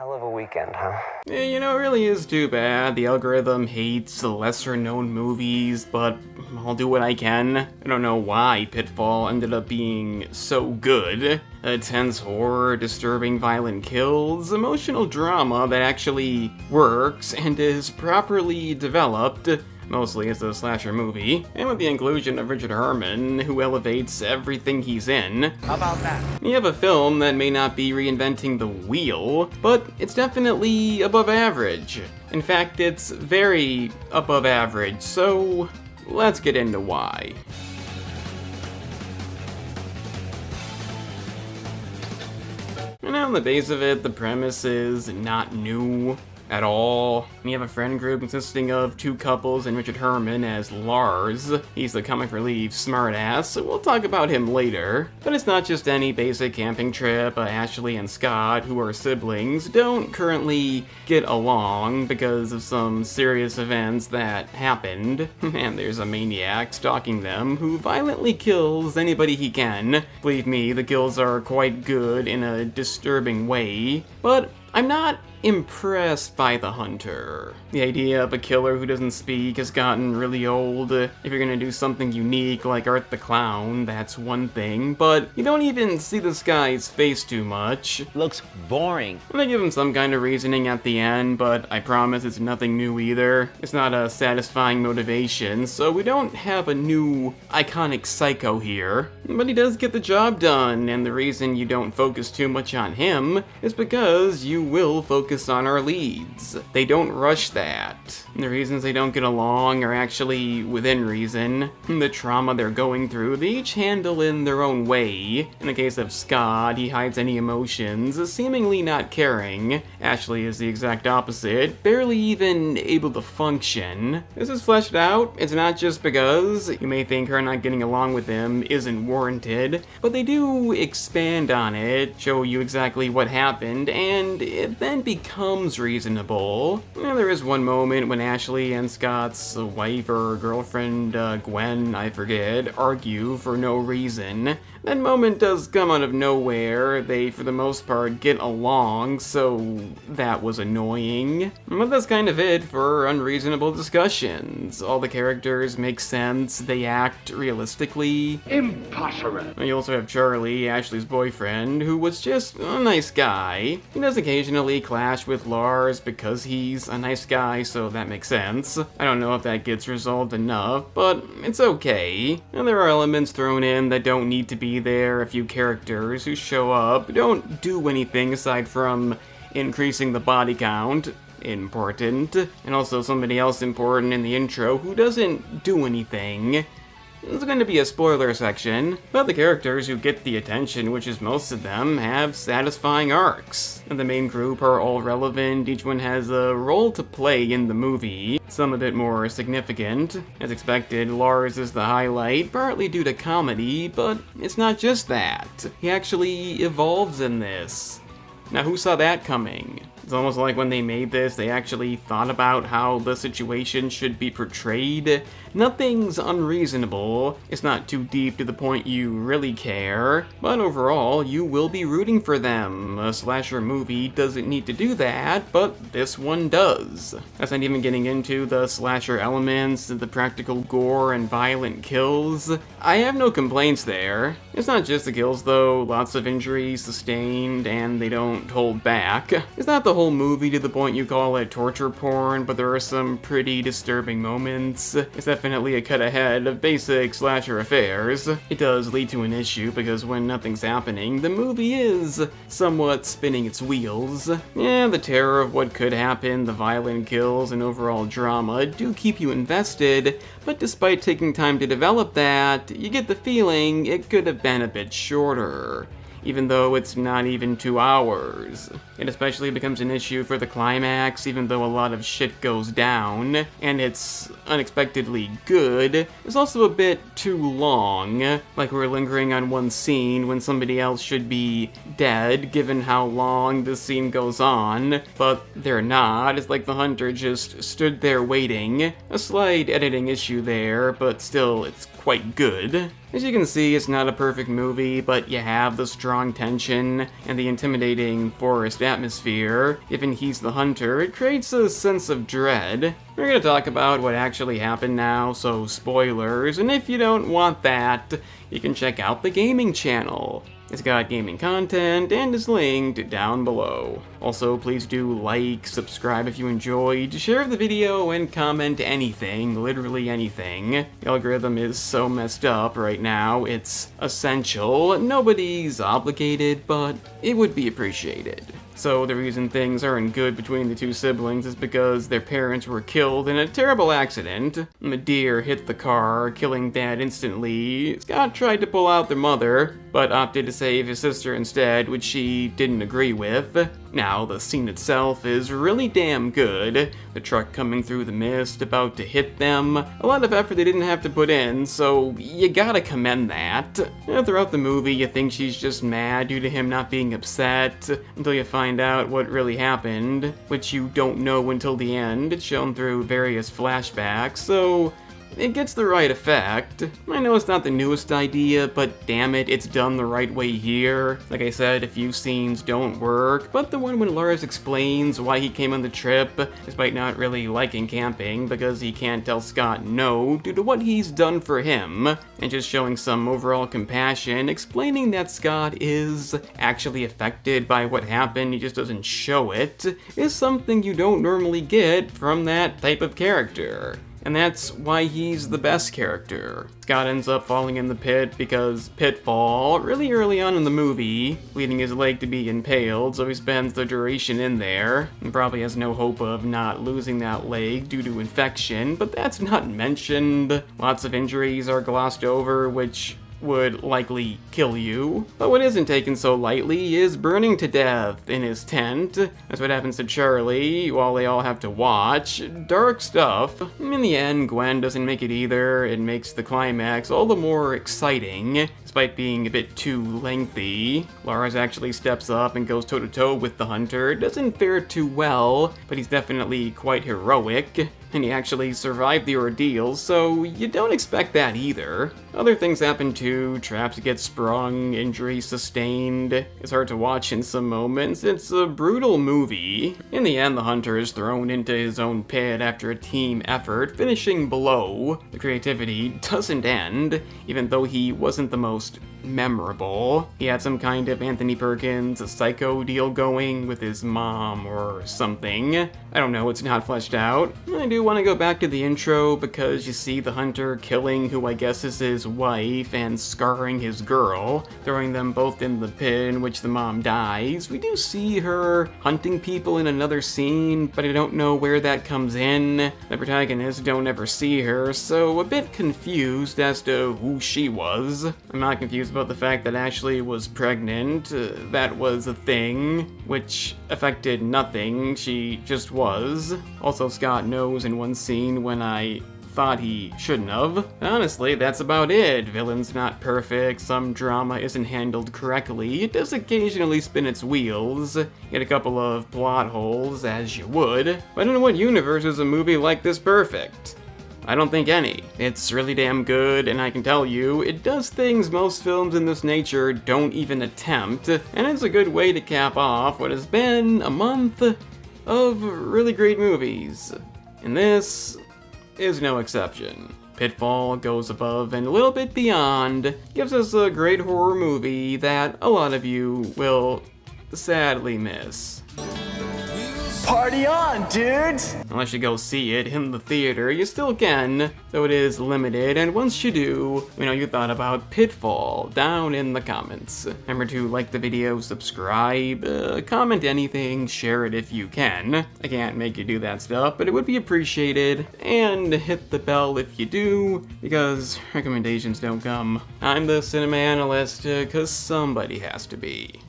Hell of a weekend, huh? Yeah, it really is too bad. The algorithm hates lesser-known movies, but I'll do what I can. I don't know why Pitfall ended up being so good. Tense horror, disturbing violent kills, emotional drama that actually works and is properly developed. Mostly as a slasher movie, and with the inclusion of Richard Herman, who elevates everything he's in. How about that? You have a film that may not be reinventing the wheel, but it's definitely above average. In fact, it's very above average, so let's get into why. And on the base of it, the premise is not new at all. You have a friend group consisting of two couples and Richard Herman as Lars. He's the comic relief smartass, so we'll talk about him later. But it's not just any basic camping trip. Ashley and Scott, who are siblings, don't currently get along because of some serious events that happened. And there's a maniac stalking them who violently kills anybody he can. Believe me, the kills are quite good in a disturbing way, but I'm not impressed by the hunter. The idea of a killer who doesn't speak has gotten really old. If you're gonna do something unique like Art the Clown, that's one thing, but you don't even see this guy's face too much. Looks boring. And they give him some kind of reasoning at the end, but I promise it's nothing new either. It's not a satisfying motivation, so we don't have a new iconic psycho here. But he does get the job done, and the reason you don't focus too much on him is because you will focus on our leads. They don't rush that. The reasons they don't get along are actually within reason. The trauma they're going through, they each handle in their own way. In the case of Scott, he hides any emotions, seemingly not caring. Ashley is the exact opposite, barely even able to function. This is fleshed out. It's not just because you may think her not getting along with him isn't warranted, but they do expand on it, show you exactly what happened, and it then becomes reasonable. Now, there is one moment when Ashley and Scott's wife or girlfriend, Gwen, I forget, argue for no reason. That moment does come out of nowhere. They, for the most part, get along, so that was annoying. But that's kind of it for unreasonable discussions. All the characters make sense, they act realistically. Impossible. You also have Charlie, Ashley's boyfriend, who was just a nice guy. He does occasionally clash with Lars because he's a nice guy, so that makes sense. I don't know if that gets resolved enough, but it's okay. And there are elements thrown in that don't need to be there. A few characters who show up don't do anything aside from increasing the body count. Important. And also somebody else important in the intro who doesn't do anything. There's going to be a spoiler section, but the characters who get the attention, which is most of them, have satisfying arcs. And the main group are all relevant, each one has a role to play in the movie, some a bit more significant. As expected, Lars is the highlight, partly due to comedy, but it's not just that. He actually evolves in this. Now, who saw that coming? It's almost like when they made this, they actually thought about how the situation should be portrayed. Nothing's unreasonable. It's not too deep to the point you really care. But overall, you will be rooting for them. A slasher movie doesn't need to do that, but this one does. That's not even getting into the slasher elements, the practical gore and violent kills. I have no complaints there. It's not just the kills though, lots of injuries sustained, and they don't hold back. It's not the whole movie to the point you call it torture porn, but there are some pretty disturbing moments. It's definitely a cut ahead of basic slasher affairs. It does lead to an issue because when nothing's happening, the movie is somewhat spinning its wheels. Yeah, the terror of what could happen, the violent kills, and overall drama do keep you invested, but despite taking time to develop that, you get the feeling it could have been a bit shorter, even though it's not even 2 hours. It especially becomes an issue for the climax, even though a lot of shit goes down, and it's unexpectedly good. It's also a bit too long, like we're lingering on one scene when somebody else should be dead, given how long this scene goes on, but they're not. It's like the hunter just stood there waiting. A slight editing issue there, but still, it's quite good. As you can see, it's not a perfect movie, but you have the strong tension and the intimidating forest atmosphere. Given he's the hunter, it creates a sense of dread. We're gonna talk about what actually happened now, so spoilers, and if you don't want that, you can check out the gaming channel. It's got gaming content and is linked down below. Also, please do like, subscribe if you enjoyed, share the video, and comment anything, literally anything. The algorithm is so messed up right now, it's essential. Nobody's obligated, but it would be appreciated. So the reason things aren't good between the two siblings is because their parents were killed in a terrible accident. The deer hit the car, killing Dad instantly. Scott tried to pull out their mother, but opted to save his sister instead, which she didn't agree with. Now, the scene itself is really damn good. The truck coming through the mist, about to hit them. A lot of effort they didn't have to put in, so you gotta commend that. Throughout the movie, you think she's just mad due to him not being upset, until you find out what really happened, which you don't know until the end. It's shown through various flashbacks, so it gets the right effect. I know it's not the newest idea, but damn it, it's done the right way here. Like I said, a few scenes don't work, but the one when Lars explains why he came on the trip, despite not really liking camping, because he can't tell Scott no due to what he's done for him, and just showing some overall compassion, explaining that Scott is actually affected by what happened, he just doesn't show it, is something you don't normally get from that type of character. And that's why he's the best character. Scott ends up falling in the pit because Pitfall, really early on in the movie, leading his leg to be impaled, so he spends the duration in there, and probably has no hope of not losing that leg due to infection, but that's not mentioned. Lots of injuries are glossed over, which would likely kill you. But what isn't taken so lightly is burning to death in his tent. That's what happens to Charlie while they all have to watch. Dark stuff. In the end, Gwen doesn't make it either. It makes the climax all the more exciting, despite being a bit too lengthy. Lars actually steps up and goes toe-to-toe with the hunter. Doesn't fare too well, but he's definitely quite heroic. And he actually survived the ordeal, so you don't expect that either. Other things happen too, traps get sprung, injuries sustained. It's hard to watch in some moments, it's a brutal movie. In the end, the hunter is thrown into his own pit after a team effort, finishing below. The creativity doesn't end, even though he wasn't the most memorable. He had some kind of Anthony Perkins, a psycho deal going with his mom or something. I don't know, it's not fleshed out. I do want to go back to the intro because you see the hunter killing who I guess is his wife and scarring his girl, throwing them both in the pit in which the mom dies. We do see her hunting people in another scene, but I don't know where that comes in. The protagonists don't ever see her, so a bit confused as to who she was. I'm not confused about the fact that Ashley was pregnant. That was a thing, which affected nothing. She just was. Also, Scott knows in one scene when I thought he shouldn't have. Honestly, that's about it. Villain's not perfect, some drama isn't handled correctly, it does occasionally spin its wheels, get a couple of plot holes, as you would, but in what universe is a movie like this perfect? I don't think any. It's really damn good, and I can tell you, it does things most films in this nature don't even attempt, and it's a good way to cap off what has been a month of really great movies. And this is no exception. Pitfall goes above and a little bit beyond, gives us a great horror movie that a lot of you will sadly miss. Party on, dudes! Unless you go see it in the theater, you still can, though it is limited, and once you do, we know you thought about Pitfall down in the comments. Remember to like the video, subscribe, comment anything, share it if you can. I can't make you do that stuff, but it would be appreciated, and hit the bell if you do, because recommendations don't come. I'm the cinema analyst, cause somebody has to be.